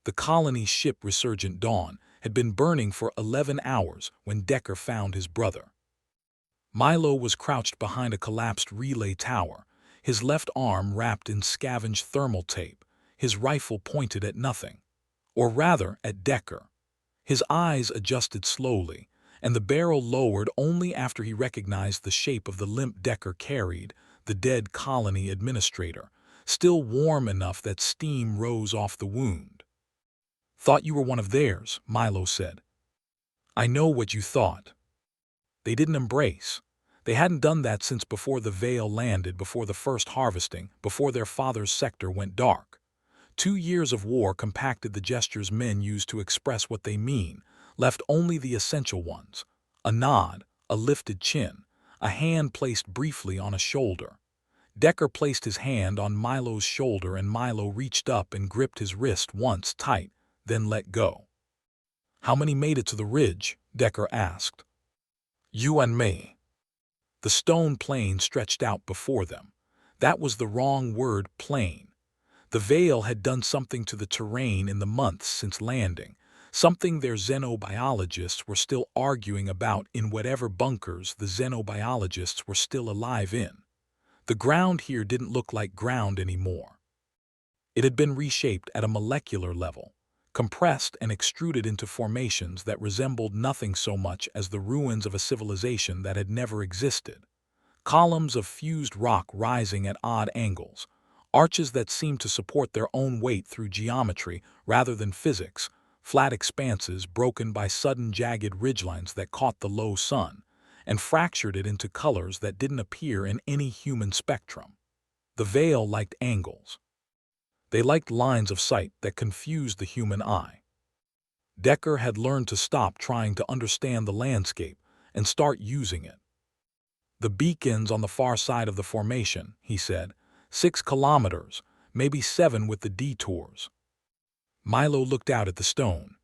The colony's ship Resurgent Dawn had been burning for 11 hours when Decker found his brother. Milo was crouched behind a collapsed relay tower, his left arm wrapped in scavenged thermal tape, his rifle pointed at nothing. Or rather, at Decker. His eyes adjusted slowly, and the barrel lowered only after he recognized the shape of the limp Decker carried, the dead colony administrator, still warm enough that steam rose off the wound. "Thought you were one of theirs," Milo said. "I know what you thought." They didn't embrace. They hadn't done that since before the Vael landed, before the first harvesting, before their father's sector went dark. 2 years of war compacted the gestures men use to express what they mean, left only the essential ones: a nod, a lifted chin, a hand placed briefly on a shoulder. Decker placed his hand on Milo's shoulder and Milo reached up and gripped his wrist once tight, then let go. "How many made it to the ridge?" Decker asked. "You and me." The stone plain stretched out before them. That was the wrong word, plain. The Vael had done something to the terrain in the months since landing, something their xenobiologists were still arguing about in whatever bunkers the xenobiologists were still alive in. The ground here didn't look like ground anymore. It had been reshaped at a molecular level, compressed and extruded into formations that resembled nothing so much as the ruins of a civilization that had never existed. Columns of fused rock rising at odd angles, arches that seemed to support their own weight through geometry rather than physics, flat expanses broken by sudden jagged ridgelines that caught the low sun and fractured it into colors that didn't appear in any human spectrum. The Vael liked angles. They liked lines of sight that confused the human eye. Decker had learned to stop trying to understand the landscape and start using it. "The beacons on the far side of the formation," he said. 6 kilometers, maybe 7 with the detours. Milo looked out at the stone.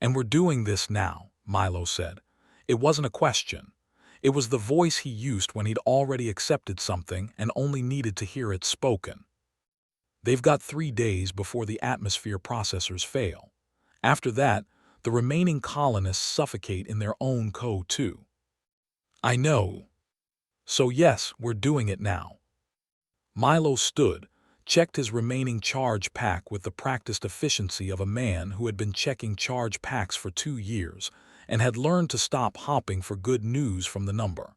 "And we're doing this now," Milo said. It wasn't a question. It was the voice he used when he'd already accepted something and only needed to hear it spoken. "They've got 3 days before the atmosphere processors fail. After that, the remaining colonists suffocate in their own CO2. "I know. So yes, we're doing it now." Milo stood, checked his remaining charge pack with the practiced efficiency of a man who had been checking charge packs for 2 years and had learned to stop hopping for good news from the number.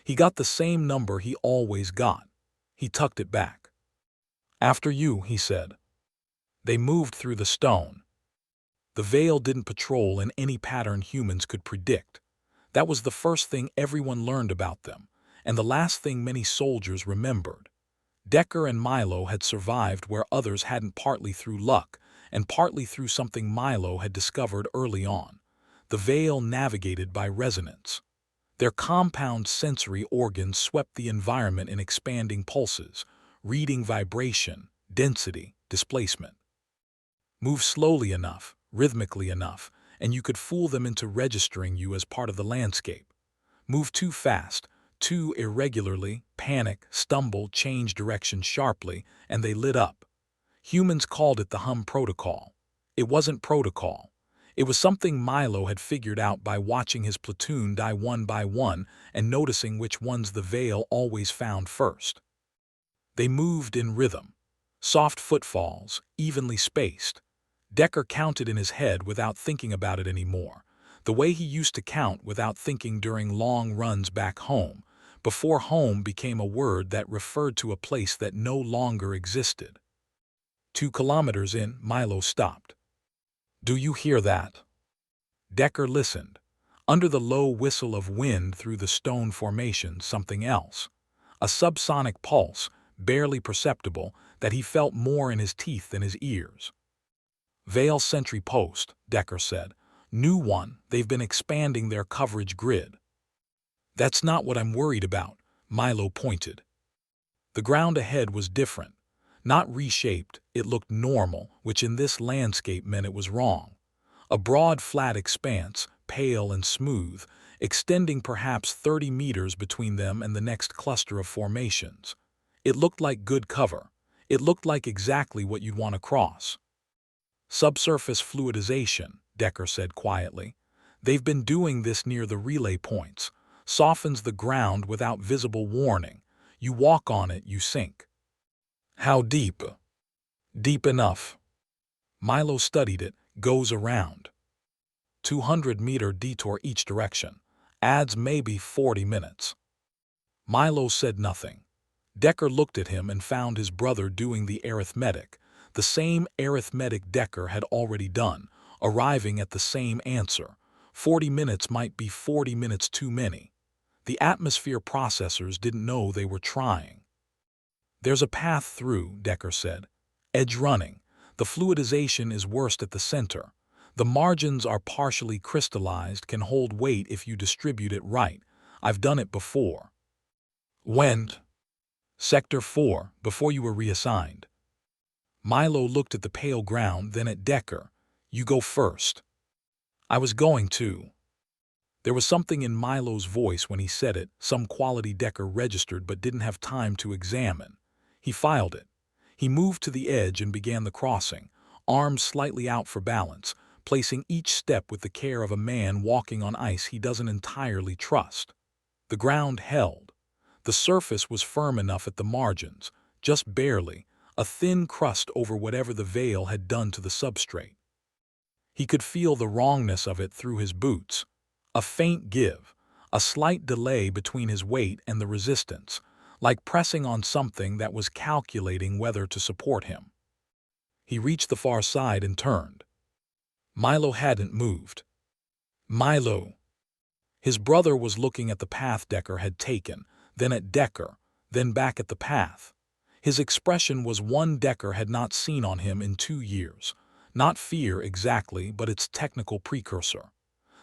He got the same number he always got. He tucked it back. "After you," he said. They moved through the stone. The Vael didn't patrol in any pattern humans could predict. That was the first thing everyone learned about them, and the last thing many soldiers remembered. Decker and Milo had survived where others hadn't, partly through luck, and partly through something Milo had discovered early on. The Vael navigated by resonance. Their compound sensory organs swept the environment in expanding pulses, reading vibration, density, displacement. Move slowly enough, rhythmically enough, and you could fool them into registering you as part of the landscape. Move too fast, too irregularly, panic, stumble, change direction sharply, and they lit up. Humans called it the hum protocol. It wasn't protocol. It was something Milo had figured out by watching his platoon die one by one and noticing which ones the Vael always found first. They moved in rhythm. Soft footfalls, evenly spaced. Decker counted in his head without thinking about it anymore, the way he used to count without thinking during long runs back home, before home became a word that referred to a place that no longer existed. 2 kilometers in, Milo stopped. "Do you hear that?" Decker listened. Under the low whistle of wind through the stone formation, something else. A subsonic pulse, barely perceptible, that he felt more in his teeth than his ears. "Vael sentry post," Decker said. "New one, they've been expanding their coverage grid." "That's not what I'm worried about," Milo pointed. The ground ahead was different. Not reshaped, it looked normal, which in this landscape meant it was wrong. A broad flat expanse, pale and smooth, extending perhaps 30 meters between them and the next cluster of formations. It looked like good cover. It looked like exactly what you'd want to cross. Subsurface fluidization, Decker said quietly. They've been doing this near the relay points. Softens the ground without visible warning. You walk on it, you sink. How deep? Deep enough. Milo studied it, goes around. 200-meter detour each direction. Adds maybe 40 minutes. Milo said nothing. Decker looked at him and found his brother doing the arithmetic, the same arithmetic Decker had already done, arriving at the same answer. 40 minutes might be 40 minutes too many. The atmosphere processors didn't know they were trying. There's a path through, Decker said. Edge running. The fluidization is worst at the center. The margins are partially crystallized, can hold weight if you distribute it right. I've done it before. When? Sector 4, before you were reassigned. Milo looked at the pale ground, then at Decker. You go first. I was going to. There was something in Milo's voice when he said it, some quality Decker registered but didn't have time to examine. He filed it. He moved to the edge and began the crossing, arms slightly out for balance, placing each step with the care of a man walking on ice he doesn't entirely trust. The ground held. The surface was firm enough at the margins, just barely, a thin crust over whatever the Vael had done to the substrate. He could feel the wrongness of it through his boots. A faint give, a slight delay between his weight and the resistance, like pressing on something that was calculating whether to support him. He reached the far side and turned. Milo hadn't moved. Milo. His brother was looking at the path Decker had taken, then at Decker, then back at the path. His expression was one Decker had not seen on him in 2 years. Not fear exactly, but its technical precursor.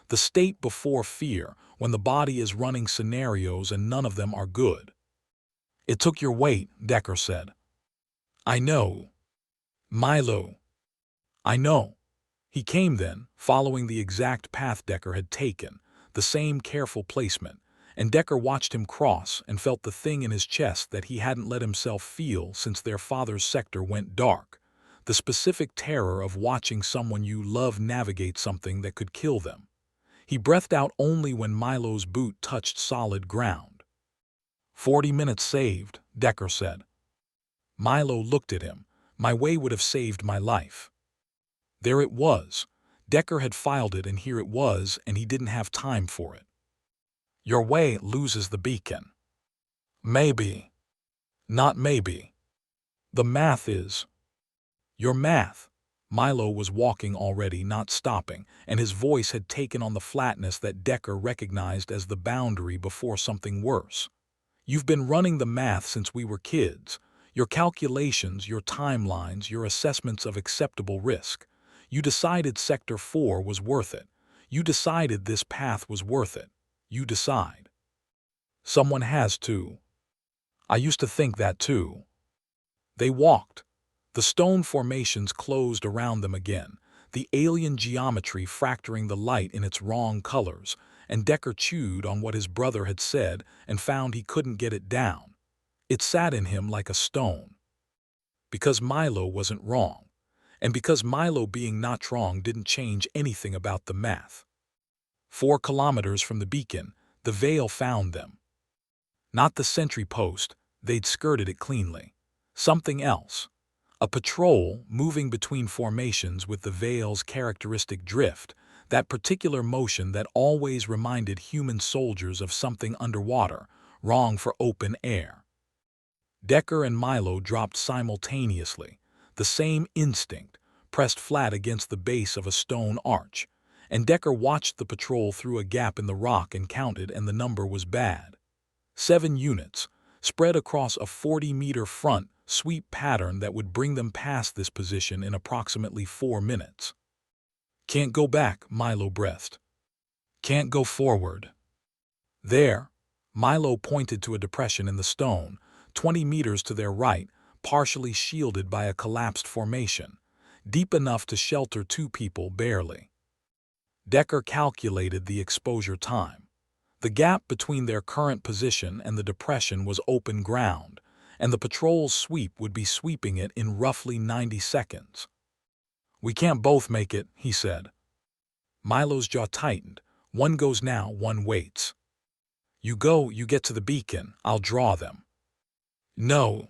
The state before fear, when the body is running scenarios and none of them are good. It took your weight, Decker said. I know. Milo. I know. He came then, following the exact path Decker had taken, the same careful placement, and Decker watched him cross and felt the thing in his chest that he hadn't let himself feel since their father's sector went dark, the specific terror of watching someone you love navigate something that could kill them. He breathed out only when Milo's boot touched solid ground. 40 minutes saved, Decker said. Milo looked at him. My way would have saved my life. There it was. Decker had filed it and here it was, and he didn't have time for it. Your way loses the beacon. Maybe. Not maybe. The math is. Your math. Milo was walking already, not stopping, and his voice had taken on the flatness that Decker recognized as the boundary before something worse. You've been running the math since we were kids. Your calculations, your timelines, your assessments of acceptable risk. You decided Sector 4 was worth it. You decided this path was worth it. You decide. Someone has to. I used to think that too. They walked. The stone formations closed around them again, the alien geometry fracturing the light in its wrong colors, and Decker chewed on what his brother had said and found he couldn't get it down. It sat in him like a stone. Because Milo wasn't wrong, and because Milo being not wrong didn't change anything about the math. 4 kilometers from the beacon, the Vael found them. Not the sentry post, they'd skirted it cleanly. Something else. A patrol moving between formations with the Vael's characteristic drift, that particular motion that always reminded human soldiers of something underwater, wrong for open air. Decker and Milo dropped simultaneously, the same instinct, pressed flat against the base of a stone arch, and Decker watched the patrol through a gap in the rock and counted, and the number was bad. 7 units, spread across a 40-meter front sweep pattern that would bring them past this position in approximately 4 minutes. Can't go back, Milo breathed. Can't go forward. There, Milo pointed to a depression in the stone, 20 meters to their right, partially shielded by a collapsed formation, deep enough to shelter 2 people barely. Decker calculated the exposure time. The gap between their current position and the depression was open ground, and the patrol's sweep would be sweeping it in roughly 90 seconds. We can't both make it, he said. Milo's jaw tightened. One goes now, one waits. You go, you get to the beacon, I'll draw them. No.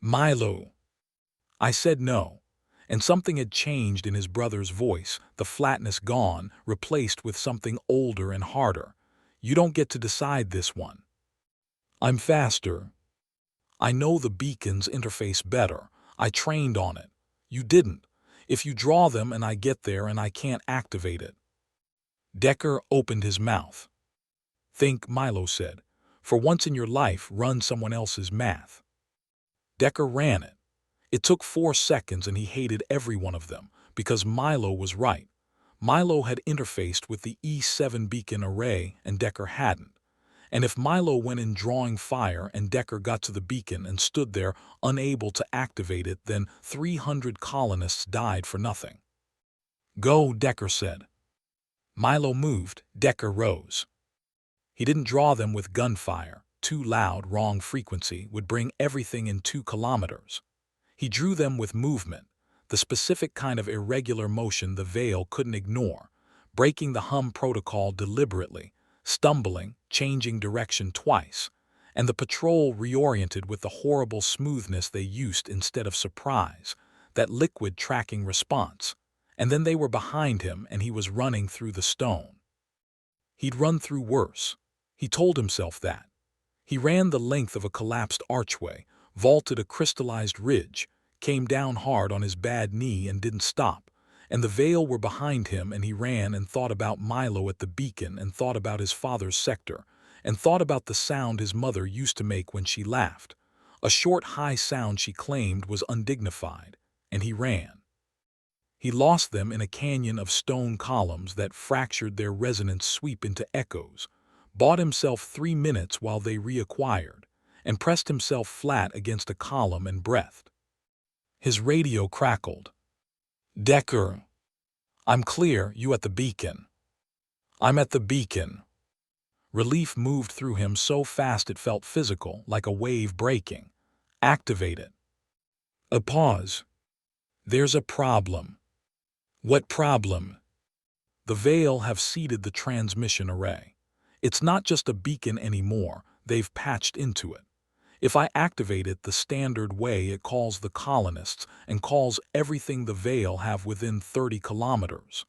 Milo. I said no. And something had changed in his brother's voice, the flatness gone, replaced with something older and harder. You don't get to decide this one. I'm faster. I know the beacon's interface better. I trained on it. You didn't. If you draw them and I get there and I can't activate it. Decker opened his mouth. Think, Milo said. For once in your life, run someone else's math. Decker ran it. It took 4 seconds and he hated every one of them, because Milo was right. Milo had interfaced with the E7 beacon array and Decker hadn't. And if Milo went in drawing fire and Decker got to the beacon and stood there unable to activate it, then 300 colonists died for nothing. Go, Decker said. Milo moved, Decker rose. He didn't draw them with gunfire. Too loud, wrong frequency would bring everything in 2 kilometers. He drew them with movement, the specific kind of irregular motion the Vael couldn't ignore, breaking the hum protocol deliberately, stumbling, changing direction twice, and the patrol reoriented with the horrible smoothness they used instead of surprise, that liquid tracking response, and then they were behind him and he was running through the stone. He'd run through worse. He told himself that. He ran the length of a collapsed archway, vaulted a crystallized ridge, came down hard on his bad knee and didn't stop, and the Vael were behind him and he ran and thought about Milo at the beacon and thought about his father's sector, and thought about the sound his mother used to make when she laughed, a short high sound she claimed was undignified, and he ran. He lost them in a canyon of stone columns that fractured their resonance sweep into echoes, bought himself 3 minutes while they reacquired, and pressed himself flat against a column and breathed. His radio crackled. Decker. I'm clear, you at the beacon. I'm at the beacon. Relief moved through him so fast it felt physical, like a wave breaking. Activate it. A pause. There's a problem. What problem? The Vael have seeded the transmission array. It's not just a beacon anymore, they've patched into it. If I activate it the standard way, it calls the colonists and calls everything the Vael have within 30 kilometers.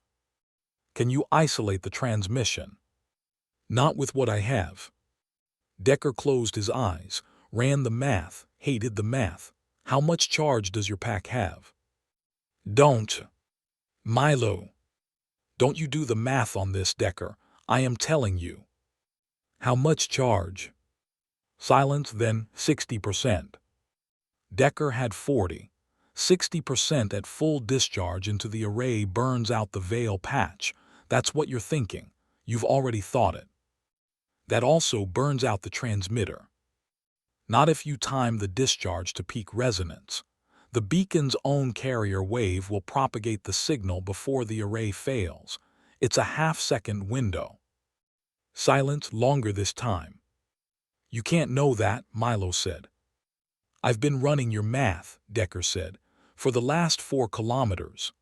Can you isolate the transmission? Not with what I have. Decker closed his eyes, ran the math, hated the math. How much charge does your pack have? Don't. Milo. Don't you do the math on this, Decker. I am telling you. How much charge? Silence, then 60%. Decker had 40. 60% at full discharge into the array burns out the Vael patch. That's what you're thinking. You've already thought it. That also burns out the transmitter. Not if you time the discharge to peak resonance. The beacon's own carrier wave will propagate the signal before the array fails. It's a half-second window. Silence, longer this time. You can't know that, Milo said. I've been running your math, Decker said, for the last 4 kilometers.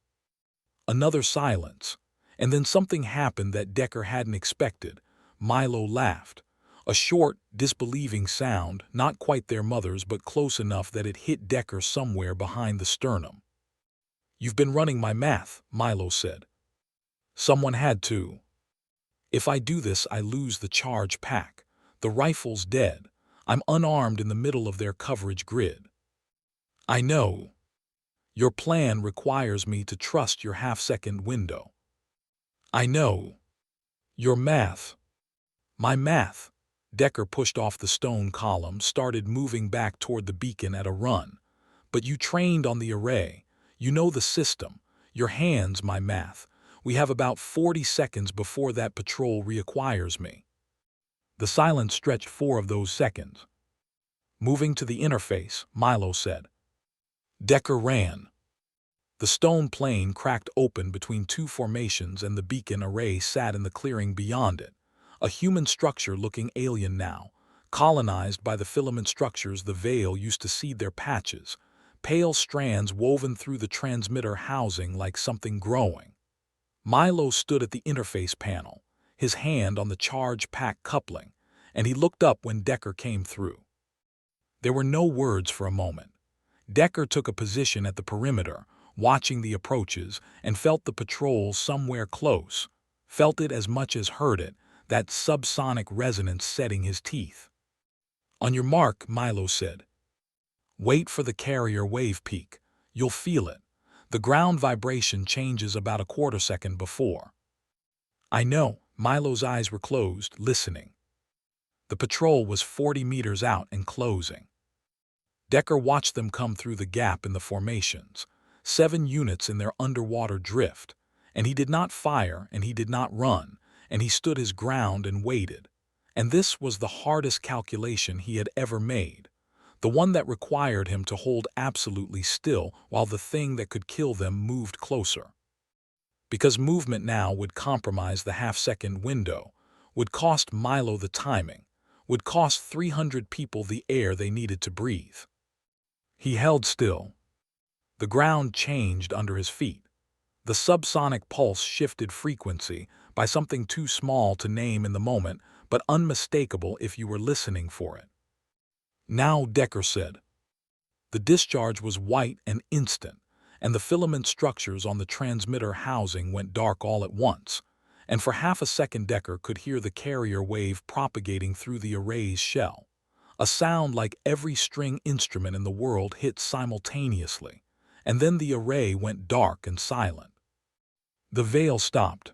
Another silence, and then something happened that Decker hadn't expected. Milo laughed. A short, disbelieving sound, not quite their mother's but close enough that it hit Decker somewhere behind the sternum. You've been running my math, Milo said. Someone had to. If I do this, I lose the charge pack. The rifle's dead. I'm unarmed in the middle of their coverage grid. I know. Your plan requires me to trust your half-second window. I know. Your math. My math. Decker pushed off the stone column, started moving back toward the beacon at a run. But you trained on the array. You know the system. Your hands, my math. We have about 40 seconds before that patrol reacquires me. The silence stretched 4 of those seconds. Moving to the interface, Milo said. Decker ran. The stone plane cracked open between 2 formations and the beacon array sat in the clearing beyond it. A human structure looking alien now, colonized by the filament structures the Vael used to seed their patches, pale strands woven through the transmitter housing like something growing. Milo stood at the interface panel, his hand on the charge pack coupling, and he looked up when Decker came through. There were no words for a moment. Decker took a position at the perimeter, watching the approaches, and felt the patrol somewhere close, felt it as much as heard it, that subsonic resonance setting his teeth. "On your mark," Milo said. "Wait for the carrier wave peak. You'll feel it. The ground vibration changes about a quarter second before." "I know." Milo's eyes were closed, listening. The patrol was 40 meters out and closing. Decker watched them come through the gap in the formations, 7 units in their underwater drift, and he did not fire and he did not run, and he stood his ground and waited. And this was the hardest calculation he had ever made, the one that required him to hold absolutely still while the thing that could kill them moved closer. Because movement now would compromise the half-second window, would cost Milo the timing, would cost 300 people the air they needed to breathe. He held still. The ground changed under his feet. The subsonic pulse shifted frequency by something too small to name in the moment, but unmistakable if you were listening for it. "Now," Decker said. The discharge was white and instant, and the filament structures on the transmitter housing went dark all at once, and for half a second Decker could hear the carrier wave propagating through the array's shell, a sound like every string instrument in the world hit simultaneously, and then the array went dark and silent. The Vael stopped.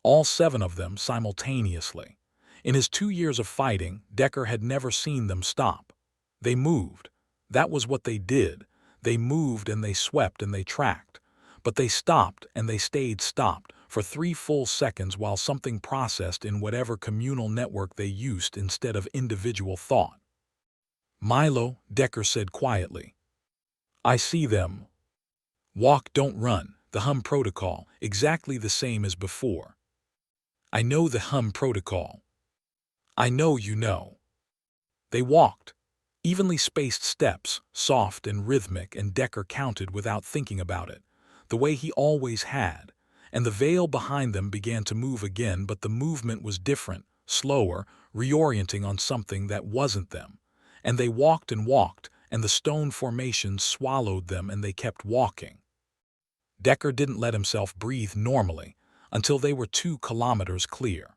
All 7 of them simultaneously. In his 2 years of fighting, Decker had never seen them stop. They moved. That was what they did. They moved and they swept and they tracked. But they stopped and they stayed stopped for 3 full seconds while something processed in whatever communal network they used instead of individual thought. "Milo," Decker said quietly. "I see them. Walk, don't run. The hum protocol, exactly the same as before." "I know the hum protocol." "I know you know." They walked. Evenly spaced steps, soft and rhythmic, and Decker counted without thinking about it, the way he always had, and the Vael behind them began to move again, but the movement was different, slower, reorienting on something that wasn't them. And they walked and walked, and the stone formations swallowed them and they kept walking. Decker didn't let himself breathe normally until they were 2 kilometers clear.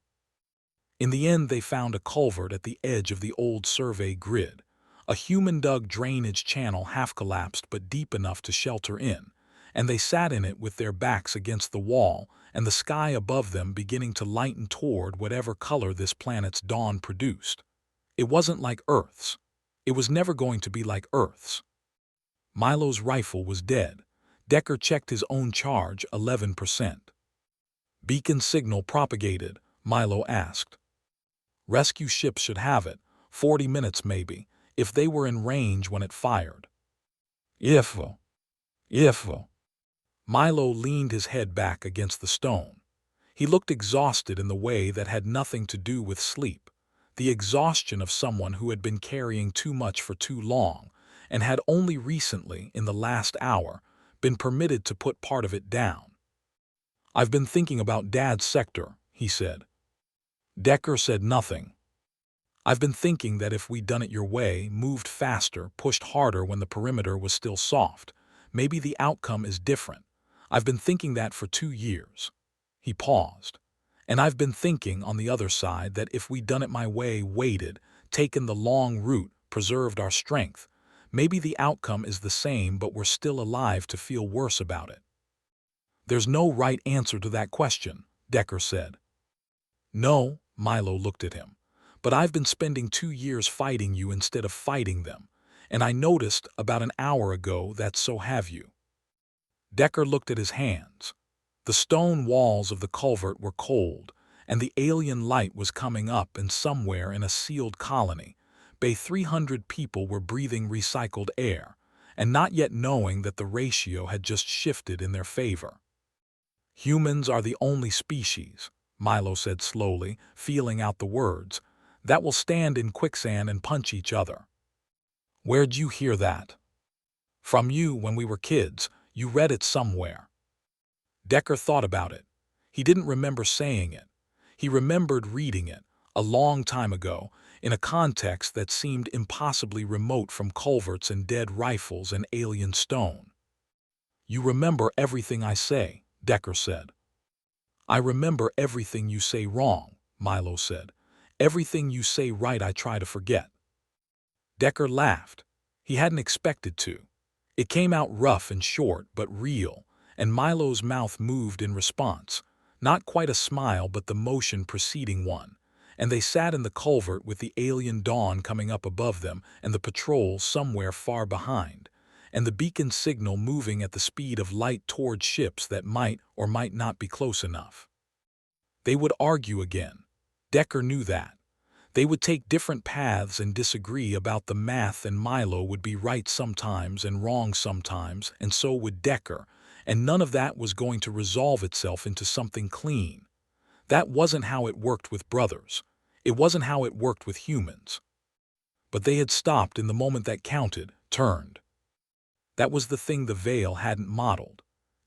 In the end, they found a culvert at the edge of the old survey grid, a human-dug drainage channel half-collapsed but deep enough to shelter in, and they sat in it with their backs against the wall and the sky above them beginning to lighten toward whatever color this planet's dawn produced. It wasn't like Earth's. It was never going to be like Earth's. Milo's rifle was dead. Decker checked his own charge, 11%. "Beacon signal propagated?" Milo asked. "Rescue ships should have it, 40 minutes maybe, if they were in range when it fired." If. Milo leaned his head back against the stone. He looked exhausted in the way that had nothing to do with sleep, the exhaustion of someone who had been carrying too much for too long and had only recently, in the last hour, been permitted to put part of it down. "I've been thinking about Dad's sector," he said. Decker said nothing. "I've been thinking that if we'd done it your way, moved faster, pushed harder when the perimeter was still soft, maybe the outcome is different. I've been thinking that for 2 years. He paused. "And I've been thinking, on the other side, that if we'd done it my way, waited, taken the long route, preserved our strength, maybe the outcome is the same, but we're still alive to feel worse about it." "There's no right answer to that question," Decker said. "No," Milo looked at him, "but I've been spending 2 years fighting you instead of fighting them, and I noticed about an hour ago that so have you." Decker looked at his hands. The stone walls of the culvert were cold, and the alien light was coming up, and somewhere in a sealed colony, 300 people were breathing recycled air, and not yet knowing that the ratio had just shifted in their favor. "Humans are the only species," Milo said slowly, feeling out the words, "that will stand in quicksand and punch each other." "Where'd you hear that?" From you when we were kids, you read it somewhere. Decker thought about it. He didn't remember saying it. He remembered reading it, a long time ago, in a context that seemed impossibly remote from culverts and dead rifles and alien stone. You remember everything I say, Decker said. I remember everything you say wrong, Milo said. Everything you say right I try to forget. Decker laughed. He hadn't expected to. It came out rough and short but real, and Milo's mouth moved in response. Not quite a smile but the motion preceding one. And they sat in the culvert with the alien dawn coming up above them and the patrol somewhere far behind, and the beacon signal moving at the speed of light toward ships that might or might not be close enough. They would argue again. Decker knew that. They would take different paths and disagree about the math, and Milo would be right sometimes and wrong sometimes, and so would Decker, and none of that was going to resolve itself into something clean. That wasn't how it worked with brothers. It wasn't how it worked with humans. But they had stopped in the moment that counted, turned. That was the thing the Vael hadn't modeled.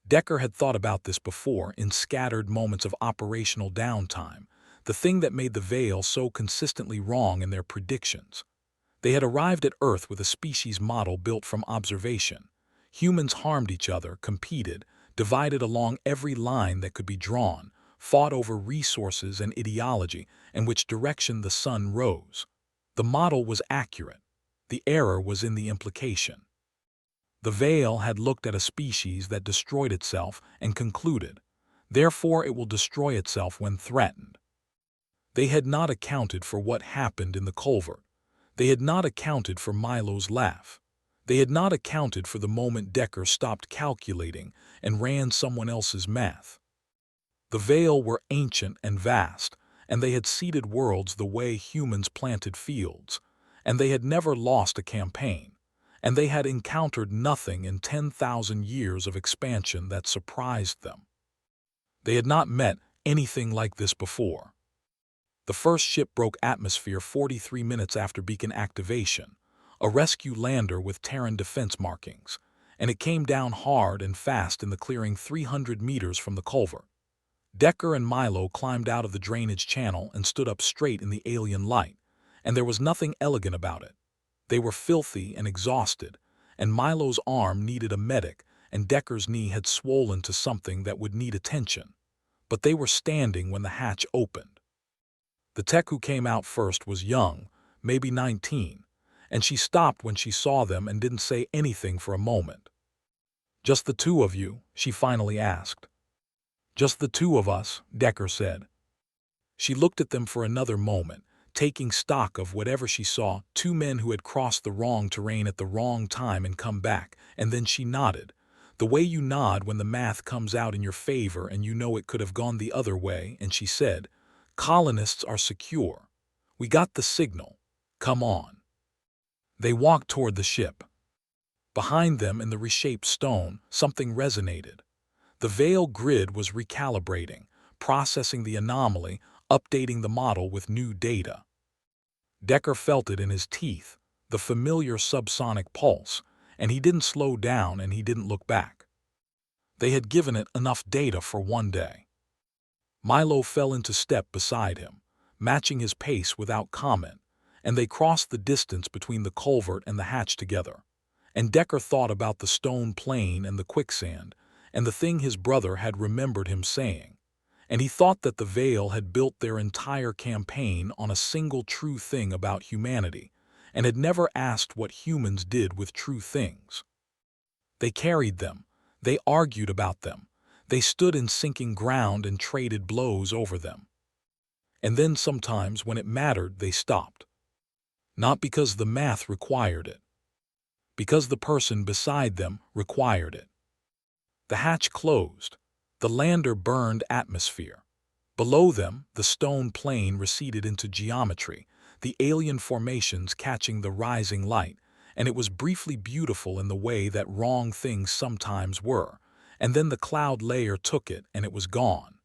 Decker had thought about this before in scattered moments of operational downtime, the thing that made the Vael so consistently wrong in their predictions. They had arrived at Earth with a species model built from observation. Humans harmed each other, competed, divided along every line that could be drawn, fought over resources and ideology, and which direction the sun rose. The model was accurate. The error was in the implication. The Vael had looked at a species that destroyed itself and concluded, therefore it will destroy itself when threatened. They had not accounted for what happened in the culvert. They had not accounted for Milo's laugh. They had not accounted for the moment Decker stopped calculating and ran someone else's math. The Vael were ancient and vast, and they had seeded worlds the way humans planted fields, and they had never lost a campaign, and they had encountered nothing in 10,000 years of expansion that surprised them. They had not met anything like this before. The first ship broke atmosphere 43 minutes after beacon activation, a rescue lander with Terran defense markings, and it came down hard and fast in the clearing 300 meters from the culvert. Decker and Milo climbed out of the drainage channel and stood up straight in the alien light, and there was nothing elegant about it. They were filthy and exhausted, and Milo's arm needed a medic, and Decker's knee had swollen to something that would need attention. But they were standing when the hatch opened. The tech who came out first was young, maybe 19, and she stopped when she saw them and didn't say anything for a moment. "Just the two of you?" she finally asked. "Just the two of us," Decker said. She looked at them for another moment, taking stock of whatever she saw, two men who had crossed the wrong terrain at the wrong time and come back, and then she nodded. The way you nod when the math comes out in your favor and you know it could have gone the other way, and she said, "Colonists are secure. We got the signal. Come on." They walked toward the ship. Behind them in the reshaped stone, something resonated. The Vael grid was recalibrating, processing the anomaly, updating the model with new data. Decker felt it in his teeth, the familiar subsonic pulse, and he didn't slow down and he didn't look back. They had given it enough data for one day. Milo fell into step beside him, matching his pace without comment, and they crossed the distance between the culvert and the hatch together. And Decker thought about the stone plain and the quicksand, and the thing his brother had remembered him saying. And he thought that the Vael had built their entire campaign on a single true thing about humanity, and had never asked what humans did with true things. They carried them. They argued about them. They stood in sinking ground and traded blows over them. And then sometimes when it mattered, they stopped. Not because the math required it. Because the person beside them required it. The hatch closed. The lander burned atmosphere. Below them, the stone plane receded into geometry, the alien formations catching the rising light, and it was briefly beautiful in the way that wrong things sometimes were, and then the cloud layer took it and it was gone.